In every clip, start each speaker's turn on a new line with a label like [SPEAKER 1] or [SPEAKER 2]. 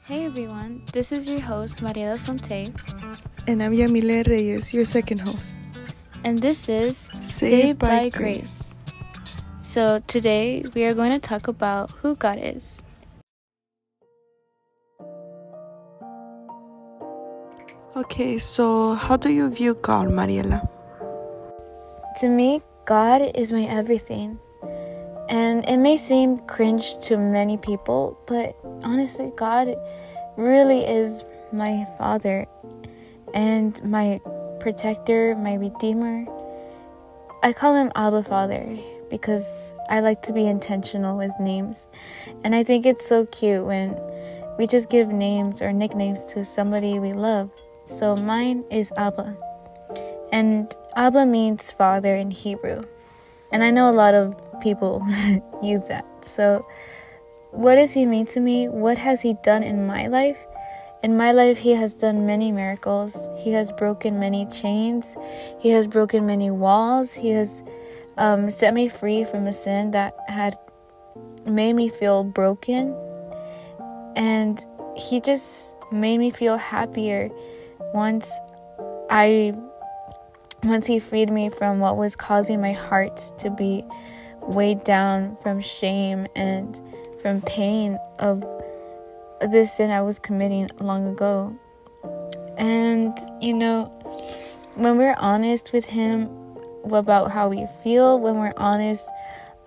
[SPEAKER 1] Hey everyone, this is your host Mariela Sontay,
[SPEAKER 2] And I'm Yamilette Reyes, your second host.
[SPEAKER 1] and this is
[SPEAKER 2] Saved by Grace.
[SPEAKER 1] So today we are going to talk about who God is.
[SPEAKER 2] Okay, so how do you view God, Mariela?
[SPEAKER 1] To me, God is my everything. And it may seem cringe to many people, but honestly, God really is my Father and my protector, my Redeemer. I call him Abba Father because I like to be intentional with names. And I think it's so cute when we just give names or nicknames to somebody we love. So mine is Abba. And Abba means father in Hebrew. And I know a lot of people use that. So what does he mean to me? What has he done in my life? In my life, he has done many miracles. He has broken many chains. He has broken many walls. He has set me free from a sin that had made me feel broken. And he just made me feel happier once he freed me from what was causing my heart to be weighed down from shame and from pain of this sin I was committing long ago. And when we're honest with him about how we feel, when we're honest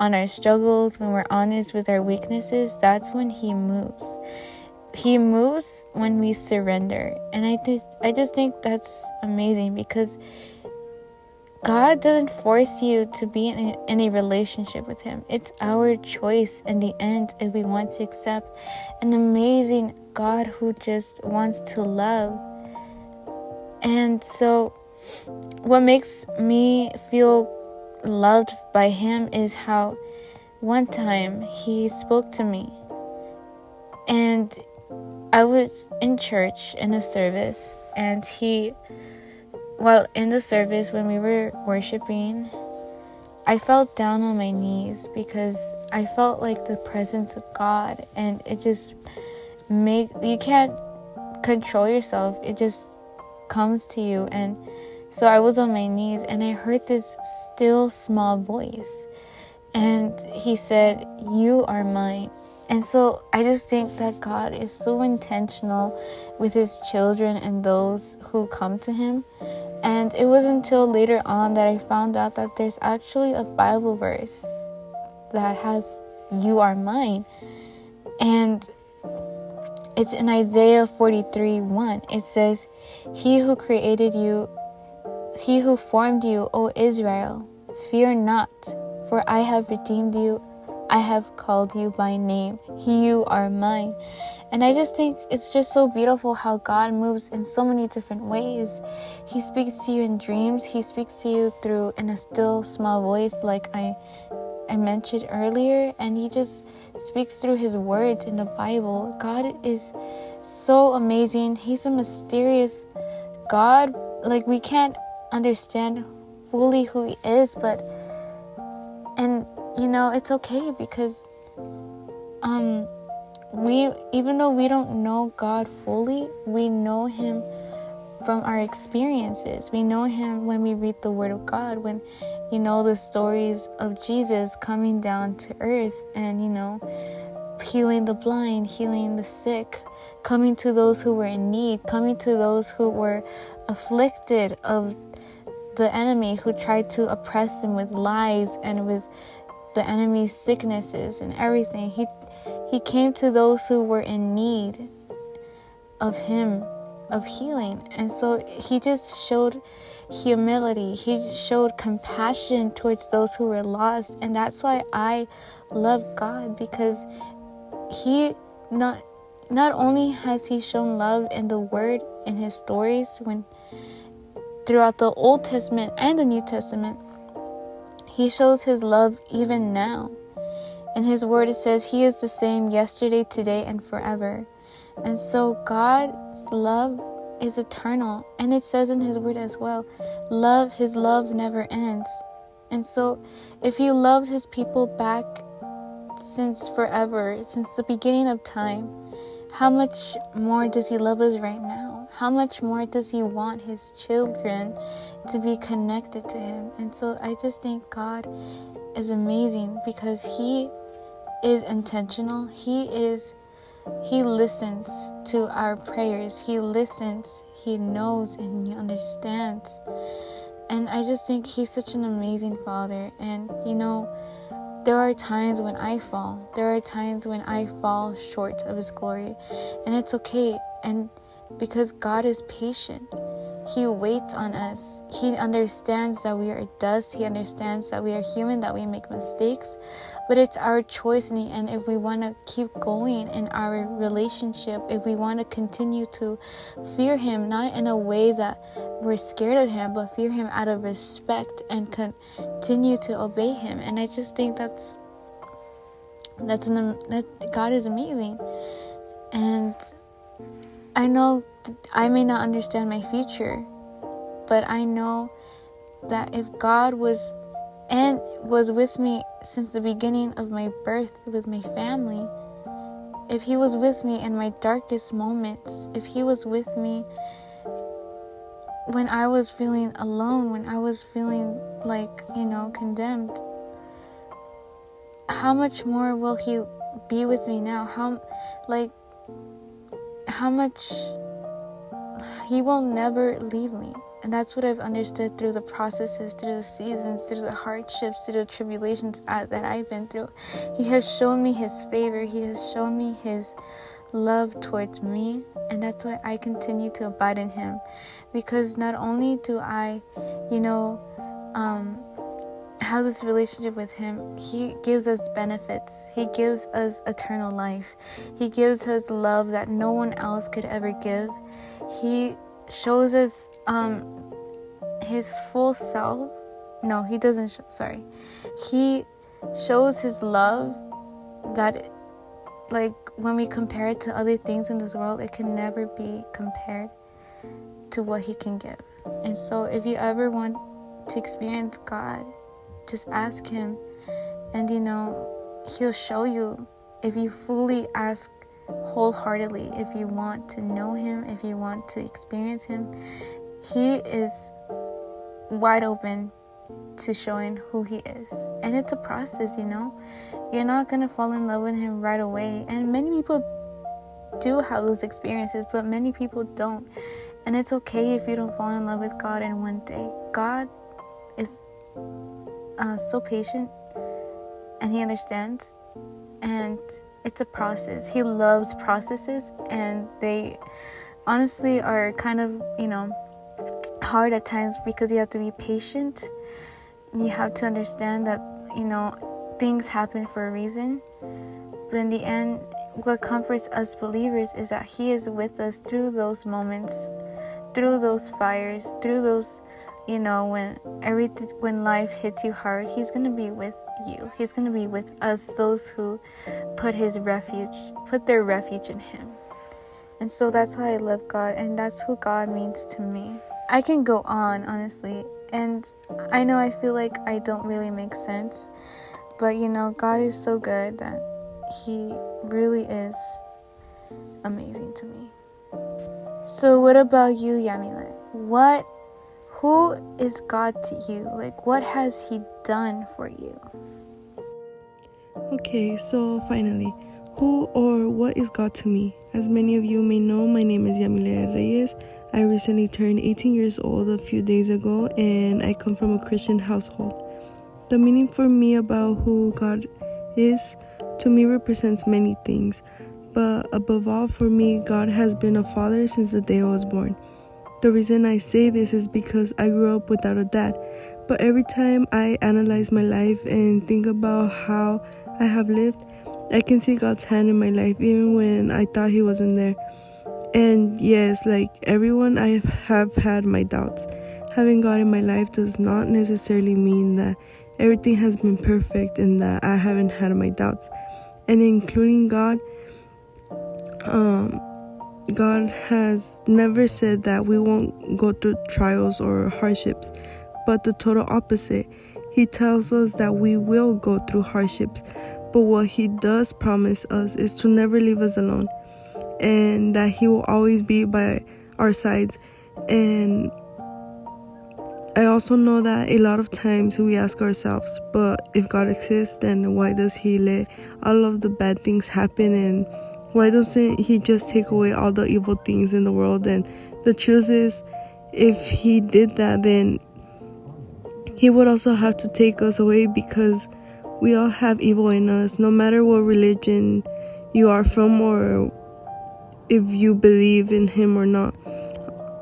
[SPEAKER 1] on our struggles, when we're honest with our weaknesses, that's when he moves. He moves when we surrender. And I just think that's amazing because God doesn't force you to be in a relationship with him. It's our choice in the end if we want to accept an amazing God who just wants to love. And so what makes me feel loved by him is how one time he spoke to me. And I was in church in a service, and while in the service, when we were worshiping, I felt down on my knees because I felt like the presence of God, and it just you can't control yourself. It just comes to you. And so I was on my knees, and I heard this still small voice, and he said, "You are mine." And so I just think that God is so intentional with his children and those who come to him. And it wasn't until later on that I found out that there's actually a Bible verse that has "You are mine." And it's in Isaiah 43:1. It says, "He who created you, he who formed you, O Israel, fear not, for I have redeemed you. I have called you by name. You are mine." And I just think it's just so beautiful how God moves in so many different ways. He speaks to you in dreams. He speaks to you in a still small voice, like I mentioned earlier. And he just speaks through his words in the Bible. God is so amazing. He's a mysterious God. Like, we can't understand fully who he is, and it's okay because even though we don't know God fully, we know him from our experiences. We know him when we read the Word of God, when the stories of Jesus coming down to earth and healing the blind, healing the sick, coming to those who were in need, coming to those who were afflicted of the enemy who tried to oppress them with lies and with the enemy's sicknesses and everything. He came to those who were in need of him, of healing. And so he just showed humility. He showed compassion towards those who were lost. And that's why I love God, because he not only has he shown love in the Word, in his stories, throughout the Old Testament and the New Testament, he shows his love even now. In his word, it says he is the same yesterday, today, and forever. And so God's love is eternal. And it says in his word as well, his love never ends. And so if he loved his people back since forever, since the beginning of time, how much more does he love us right now? How much more does he want his children to be connected to him? And so I just think God is amazing because he is intentional. He listens to our prayers. He listens, he knows, and he understands. And I just think he's such an amazing father. And there are times when I fall. There are times when I fall short of his glory. And it's okay. And because God is patient, he waits on us. He understands that we are dust. He understands that we are human, that we make mistakes. But it's our choice in the end if we want to keep going in our relationship, if we want to continue to fear him, not in a way that we're scared of him, but fear him out of respect and continue to obey him. And I just think that God is amazing. And I know I may not understand my future, but I know that if God was with me since the beginning of my birth with my family, if he was with me in my darkest moments, if he was with me when I was feeling alone, when I was feeling condemned, how much more will he be with me now? How much he will never leave me. And that's what I've understood through the processes, through the seasons, through the hardships, through the tribulations that I've been through. He has shown me his favor. He has shown me his love towards me. And that's why I continue to abide in him. Because not only do I, have this relationship with him, he gives us benefits. He gives us eternal life. He gives us love that no one else could ever give. He shows us his full self. No, he doesn't. He shows his love that, when we compare it to other things in this world, it can never be compared to what he can give. And so if you ever want to experience God, just ask him, and he'll show you if you fully ask wholeheartedly. If you want to know him, if you want to experience him, he is wide open to showing who he is. And it's a process. You're not gonna fall in love with him right away, and many people do have those experiences, but many people don't. And it's okay if you don't fall in love with God in one day. God is so patient, and he understands, and it's a process. He loves processes, and they honestly are kind of hard at times, because you have to be patient, and you have to understand that things happen for a reason. But in the end, what comforts us believers is that he is with us through those moments, through those fires, through those when life hits you hard. He's going to be with you. He's going to be with us, those who put their refuge in him. And so that's why I love God, and that's who God means to me. I can go on, honestly, and I know I feel like I don't really make sense, but God is so good that he really is amazing to me. So what about you, Yamilette? Who is God to you? What has he done for you?
[SPEAKER 2] Okay, so finally, who or what is God to me? As many of you may know, my name is Yamilette Reyes. I recently turned 18 years old a few days ago, and I come from a Christian household. The meaning for me about who God is, to me, represents many things. But above all, for me, God has been a father since the day I was born. The reason I say this is because I grew up without a dad. But every time I analyze my life and think about how I have lived, I can see God's hand in my life, even when I thought he wasn't there. And yes, like everyone, I have had my doubts. Having God in my life does not necessarily mean that everything has been perfect and that I haven't had my doubts. And including God, God has never said that we won't go through trials or hardships, but the total opposite. He tells us that we will go through hardships, but what he does promise us is to never leave us alone. and that he will always be by our sides. And I also know that a lot of times we ask ourselves, but if God exists, then why does he let all of the bad things happen, and why doesn't he just take away all the evil things in the world? And the truth is, if he did that, then he would also have to take us away, because we all have evil in us, no matter what religion you are from or if you believe in him or not.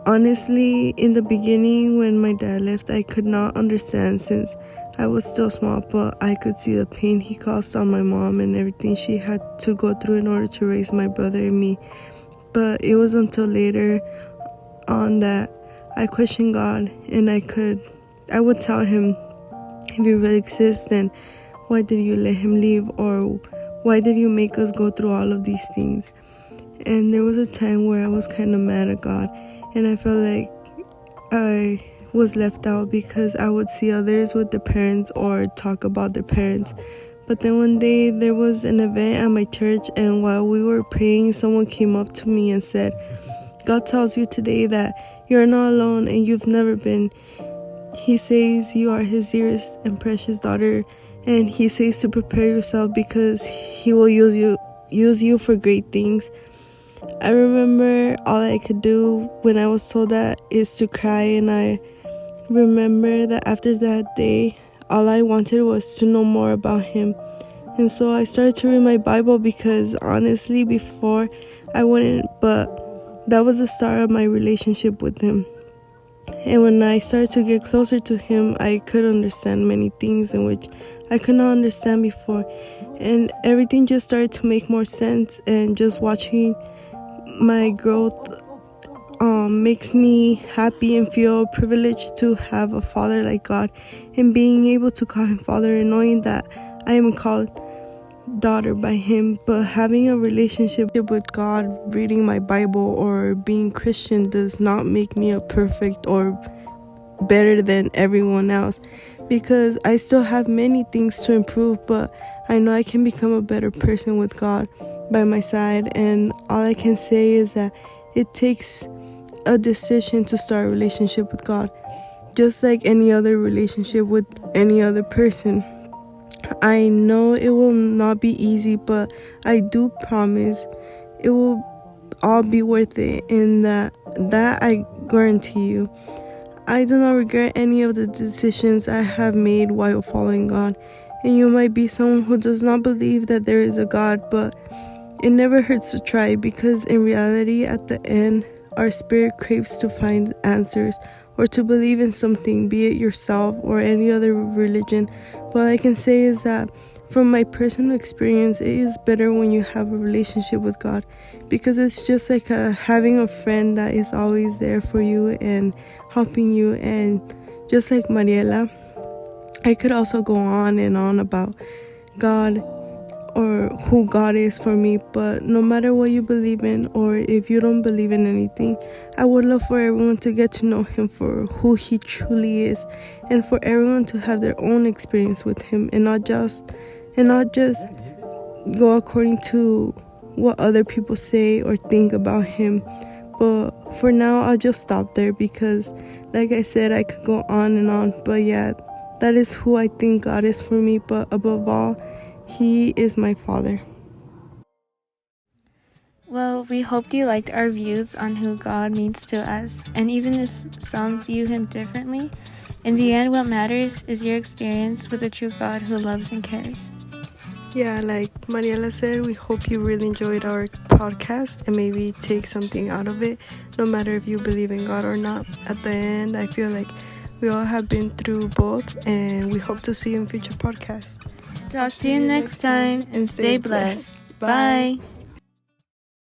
[SPEAKER 2] Honestly, in the beginning when my dad left, I could not understand since I was still small, but I could see the pain he caused on my mom and everything she had to go through in order to raise my brother and me. But it was until later on that I questioned God, and I would tell him, if you really exist, then why did you let him leave, or why did you make us go through all of these things? And there was a time where I was kind of mad at God, and I felt like I was left out because I would see others with their parents or talk about their parents. But then one day there was an event at my church, and while we were praying, someone came up to me and said, God tells you today that you're not alone and you've never been. He says you are his dearest and precious daughter, and he says to prepare yourself because he will use you for great things. I remember all I could do when I was told that is to cry, and I remember that after that day, all I wanted was to know more about him. And so I started to read my Bible, because honestly before I wouldn't, but that was the start of my relationship with him. And when I started to get closer to him, I could understand many things in which I could not understand before, and everything just started to make more sense. And just watching my growth makes me happy and feel privileged to have a father like God, and being able to call him father, and knowing that I am called daughter by him. But having a relationship with God, reading my Bible, or being Christian does not make me a perfect or better than everyone else, because I still have many things to improve, but I know I can become a better person with God by my side. And all I can say is that it takes a decision to start a relationship with God, just like any other relationship with any other person. I know it will not be easy, but I do promise it will all be worth it, and that I guarantee you. I do not regret any of the decisions I have made while following God. And you might be someone who does not believe that there is a God, but it never hurts to try, because in reality, at the end, our spirit craves to find answers or to believe in something, be it yourself or any other religion. What I can say is that from my personal experience, it is better when you have a relationship with God, because it's just like having a friend that is always there for you and helping you. And just like Mariela, I could also go on and on about God or who God is for me, but no matter what you believe in, or if you don't believe in anything, I would love for everyone to get to know him for who he truly is, and for everyone to have their own experience with him, and not just go according to what other people say or think about him. But for now, I'll just stop there, because like I said, I could go on and on. But yeah, that is who I think God is for me. But above all, he is my father.
[SPEAKER 1] Well, we hope you liked our views on who God means to us, and even if some view him differently, in the end what matters is your experience with a true God who loves and cares.
[SPEAKER 2] Yeah, like Mariela said, we hope you really enjoyed our podcast and maybe take something out of it, no matter if you believe in God or not. At the end, I feel like we all have been through both, and we hope to see you in future podcasts.
[SPEAKER 1] Talk to you next time, and stay blessed. Bye.